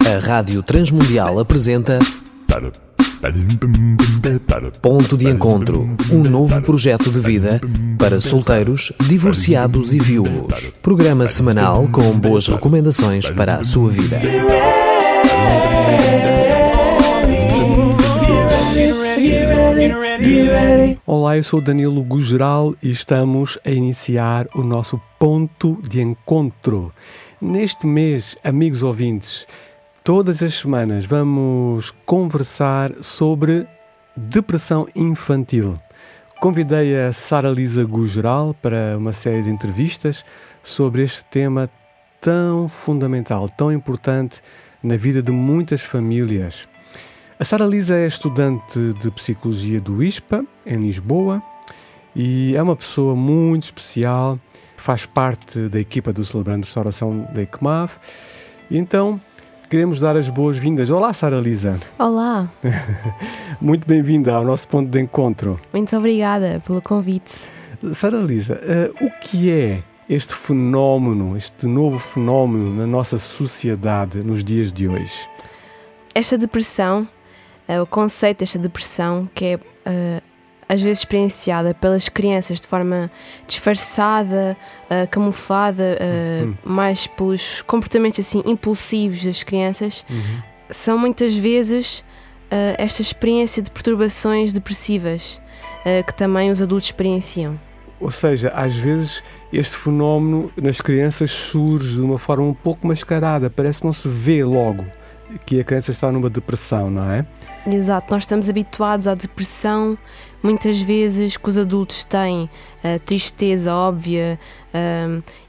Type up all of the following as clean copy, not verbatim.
A Rádio Transmundial apresenta Ponto de Encontro, um novo projeto de vida para solteiros, divorciados e viúvos. Programa semanal com boas recomendações para a sua vida. Olá, eu sou Danilo Gugeral e estamos a iniciar o nosso Ponto de Encontro. Neste mês, amigos ouvintes, todas as semanas vamos conversar sobre depressão infantil. Convidei a Sara Lisa Gugeral para uma série de entrevistas sobre este tema tão fundamental, tão importante na vida de muitas famílias. A Sara Lisa é estudante de Psicologia do ISPA, em Lisboa, e é uma pessoa muito especial, faz parte da equipa do Celebrando Restauração da ECMAV, e então queremos dar as boas-vindas. Olá, Sara Lisa. Olá. Muito bem-vinda ao nosso ponto de encontro. Muito obrigada pelo convite. Sara Lisa, o que é este fenómeno, este novo fenómeno na nossa sociedade nos dias de hoje? Esta depressão, o conceito desta depressão, que é às vezes experienciada pelas crianças de forma disfarçada, camuflada, mais pelos comportamentos assim impulsivos das crianças, são muitas vezes esta experiência de perturbações depressivas que também os adultos experienciam. Ou seja, às vezes este fenómeno nas crianças surge de uma forma um pouco mascarada, parece que não se vê logo que a criança está numa depressão, não é? Exato, nós estamos habituados à depressão, muitas vezes que os adultos têm tristeza óbvia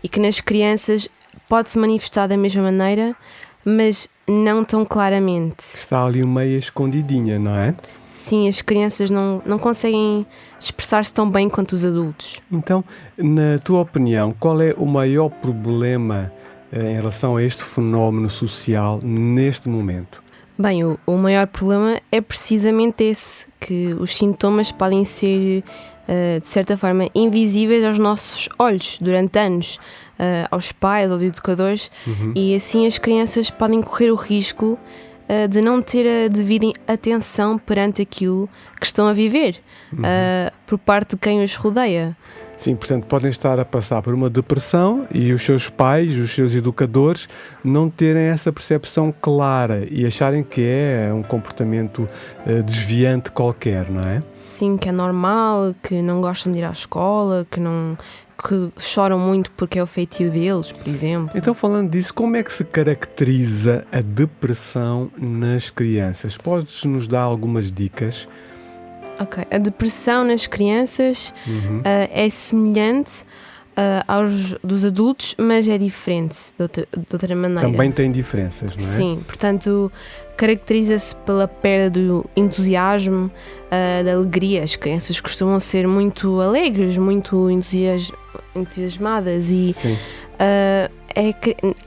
e que nas crianças pode-se manifestar da mesma maneira, mas não tão claramente. Está ali meio escondidinha, não é? Sim, as crianças não conseguem expressar-se tão bem quanto os adultos. Então, na tua opinião, qual é o maior problema em relação a este fenómeno social neste momento? Bem, o maior problema é precisamente esse, que os sintomas podem ser, de certa forma, invisíveis aos nossos olhos durante anos, aos pais, aos educadores, e assim as crianças podem correr o risco de não ter a devida atenção perante aquilo que estão a viver, por parte de quem os rodeia. Sim, portanto, podem estar a passar por uma depressão e os seus pais, os seus educadores, não terem essa percepção clara e acharem que é um comportamento desviante qualquer, não é? Sim, que é normal, que não gostam de ir à escola, que choram muito porque é o feitio deles, por exemplo. Então, falando disso, como é que se caracteriza a depressão nas crianças? Podes-nos dar algumas dicas? Ok, a depressão nas crianças é semelhante aos dos adultos, mas é diferente de outra maneira. Também tem diferenças, não é? Sim, portanto, caracteriza-se pela perda do entusiasmo, da alegria. As crianças costumam ser muito alegres, muito entusiasmadas e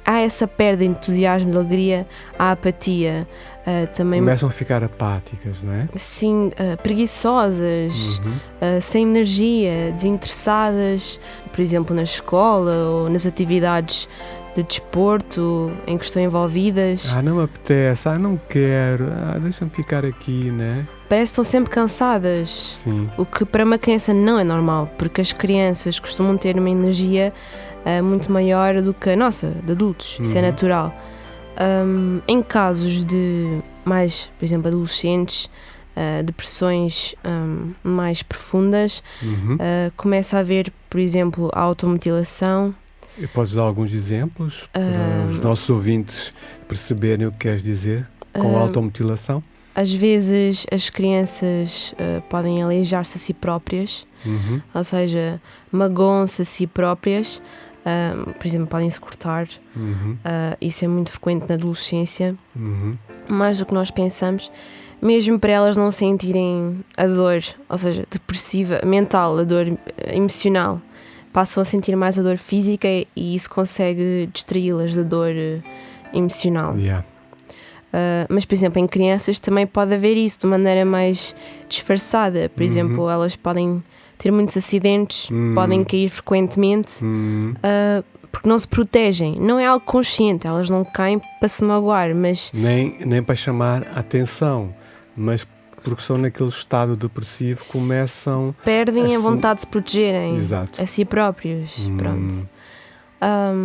há essa perda de entusiasmo, de alegria, a apatia. Também começam a ficar apáticas, não é? Sim, preguiçosas, sem energia, desinteressadas, por exemplo, na escola ou nas atividades de desporto em que estão envolvidas. Não me apetece, não quero, deixa-me ficar aqui, não é? Parece que estão sempre cansadas. Sim. O que para uma criança não é normal, porque as crianças costumam ter uma energia muito maior do que a nossa, de adultos, isso é natural. Em casos de mais, por exemplo, adolescentes, depressões mais profundas, começa a haver, por exemplo, a automutilação. E podes dar alguns exemplos para os nossos ouvintes perceberem o que queres dizer com a automutilação? Às vezes as crianças podem aleijar-se a si próprias, ou seja, magoam-se a si próprias. Por exemplo, podem-se cortar. Isso é muito frequente na adolescência. Mais do que nós pensamos, mesmo para elas não sentirem a dor, ou seja, depressiva, mental, a dor emocional, passam a sentir mais a dor física e isso consegue distraí-las da dor emocional. Mas, por exemplo, em crianças também pode haver isso de maneira mais disfarçada. Por exemplo, elas podem ter muitos acidentes, podem cair frequentemente, porque não se protegem. Não é algo consciente, elas não caem para se magoar, mas... Nem para chamar a atenção, mas porque são naquele estado depressivo, começam... Perdem a vontade de se protegerem. Exato. A si próprios. Pronto.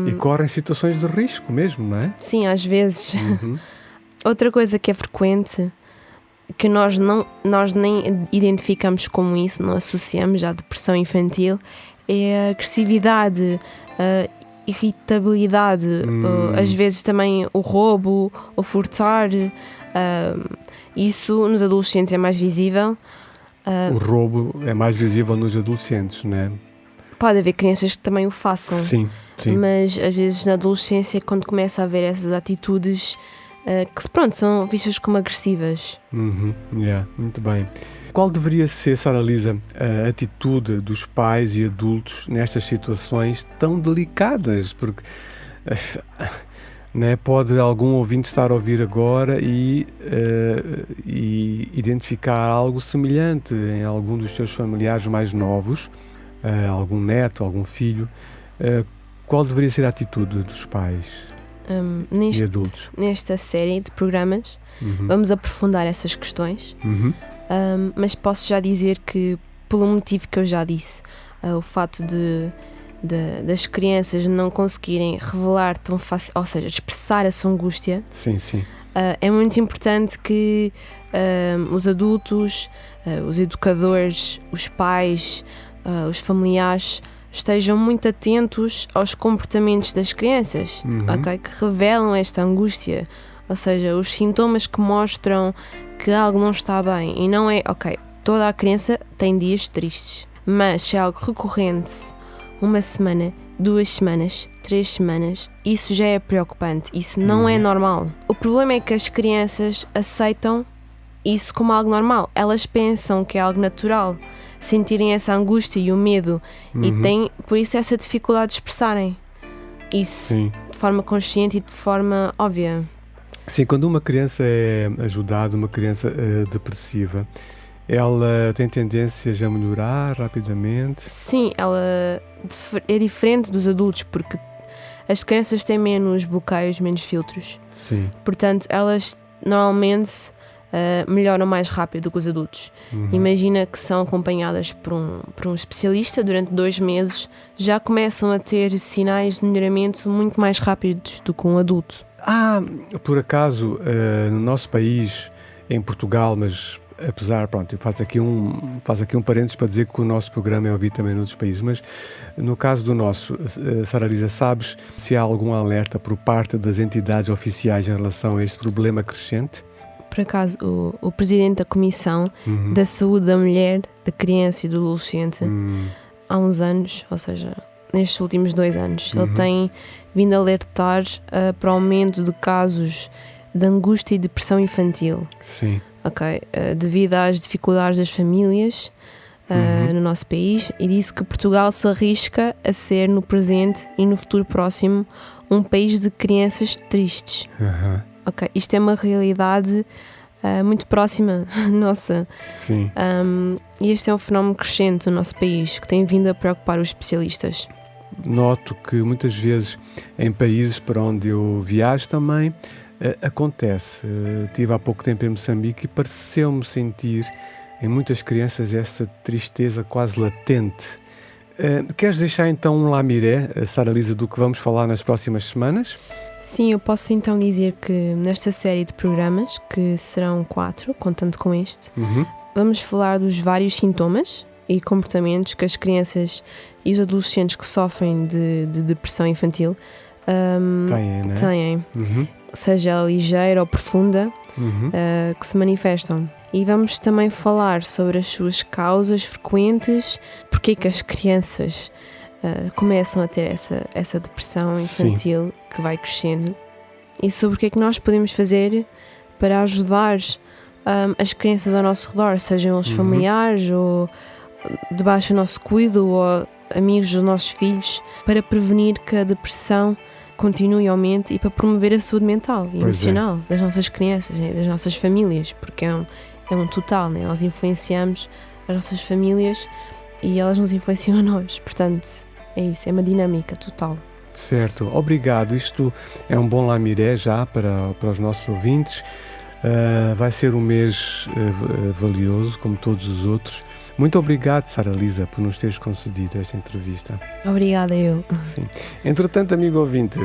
E correm situações de risco mesmo, não é? Sim, às vezes. Outra coisa que é frequente, que nós nem identificamos como isso, não associamos à depressão infantil, é a agressividade, a irritabilidade, às vezes também o roubo, o furtar. Isso nos adolescentes é mais visível. O roubo é mais visível nos adolescentes, não é? Pode haver crianças que também o façam. Sim. Mas às vezes na adolescência, quando começa a haver essas atitudes que pronto, são vistas como agressivas. Muito bem. Qual deveria ser, Sara Lisa, a atitude dos pais e adultos nestas situações tão delicadas? Porque né, pode algum ouvinte estar a ouvir agora e identificar algo semelhante em algum dos seus familiares mais novos, algum neto, algum filho. Qual deveria ser a atitude dos pais e adultos? Nesta série de programas vamos aprofundar essas questões, mas posso já dizer que, pelo motivo que eu já disse, o fato das crianças não conseguirem revelar tão fácil, ou seja, expressar a sua angústia, é muito importante que os adultos, os educadores, os pais, os familiares estejam muito atentos aos comportamentos das crianças, okay? Que revelam esta angústia, ou seja, os sintomas que mostram que algo não está bem. E não é, toda a criança tem dias tristes, mas se é algo recorrente, 1 semana, 2 semanas, 3 semanas, isso já é preocupante, isso não é normal. O problema é que as crianças aceitam isso como algo normal, elas pensam que é algo natural, sentirem essa angústia e o medo, e têm, por isso, essa dificuldade de expressarem isso de forma consciente e de forma óbvia. Sim, quando uma criança é ajudada, uma criança depressiva, ela tem tendências a melhorar rapidamente? Sim, ela é diferente dos adultos, porque as crianças têm menos bloqueios, menos filtros. Sim. Portanto, elas normalmente melhoram mais rápido que os adultos. Imagina que são acompanhadas por um especialista durante 2 meses, já começam a ter sinais de melhoramento muito mais rápidos do que um adulto. Por acaso, no nosso país, em Portugal, mas apesar, eu faço aqui um parênteses para dizer que o nosso programa é ouvido também noutros países, mas no caso do nosso, Sara Lisa, sabes se há algum alerta por parte das entidades oficiais em relação a este problema crescente? Por acaso, o presidente da Comissão da Saúde da Mulher, da Criança e do Adolescente, há uns anos, ou seja, nestes últimos 2 anos, ele tem vindo a alertar para o aumento de casos de angústia e depressão infantil. Sim. Devido às dificuldades das famílias no nosso país, e disse que Portugal se arrisca a ser, no presente e no futuro próximo, um país de crianças tristes. Isto é uma realidade muito próxima nossa. Sim. E este é um fenómeno crescente no nosso país, que tem vindo a preocupar os especialistas. Noto que muitas vezes em países para onde eu viajo também acontece. Estive há pouco tempo em Moçambique e pareceu-me sentir em muitas crianças essa tristeza quase latente. Queres deixar então um lamiré, Sara Lisa, do que vamos falar nas próximas semanas? Sim, eu posso então dizer que nesta série de programas, que serão 4, contando com este, vamos falar dos vários sintomas e comportamentos que as crianças e os adolescentes que sofrem de depressão infantil têm, seja ela ligeira ou profunda, que se manifestam. E vamos também falar sobre as suas causas frequentes, porque é que as crianças começam a ter essa depressão infantil que vai crescendo, e sobre o que é que nós podemos fazer para ajudar as crianças ao nosso redor, sejam os familiares ou debaixo do nosso cuidado ou amigos dos nossos filhos, para prevenir que a depressão continue e aumente, e para promover a saúde mental e emocional das nossas crianças, né, das nossas famílias, porque é um total, né? Nós influenciamos as nossas famílias e elas nos influenciam a nós, portanto é isso, é uma dinâmica total. Certo, obrigado. Isto é um bom lamiré já para os nossos ouvintes. Vai ser um mês valioso, como todos os outros. Muito obrigado, Sara Lisa, por nos teres concedido esta entrevista. Obrigada, eu. Sim. Entretanto, amigo ouvinte,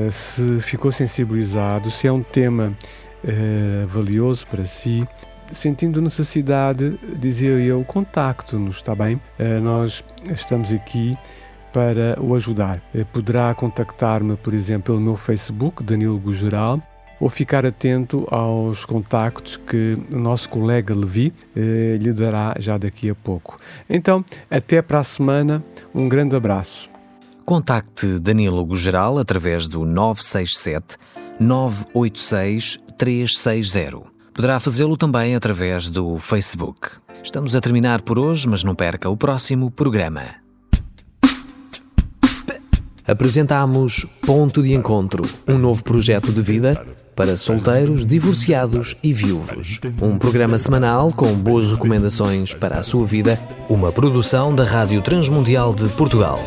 se ficou sensibilizado, se é um tema valioso para si, sentindo necessidade, dizia eu, contacte-nos, está bem? Nós estamos aqui para o ajudar. Poderá contactar-me, por exemplo, pelo meu Facebook, Danilo Gugeral, ou ficar atento aos contactos que o nosso colega Levi lhe dará já daqui a pouco. Então, até para a semana, um grande abraço. Contacte Danilo Gugeral através do 967 986 360. Poderá fazê-lo também através do Facebook. Estamos a terminar por hoje, mas não perca o próximo programa. Apresentamos Ponto de Encontro, um novo projeto de vida para solteiros, divorciados e viúvos. Um programa semanal com boas recomendações para a sua vida, uma produção da Rádio Transmundial de Portugal.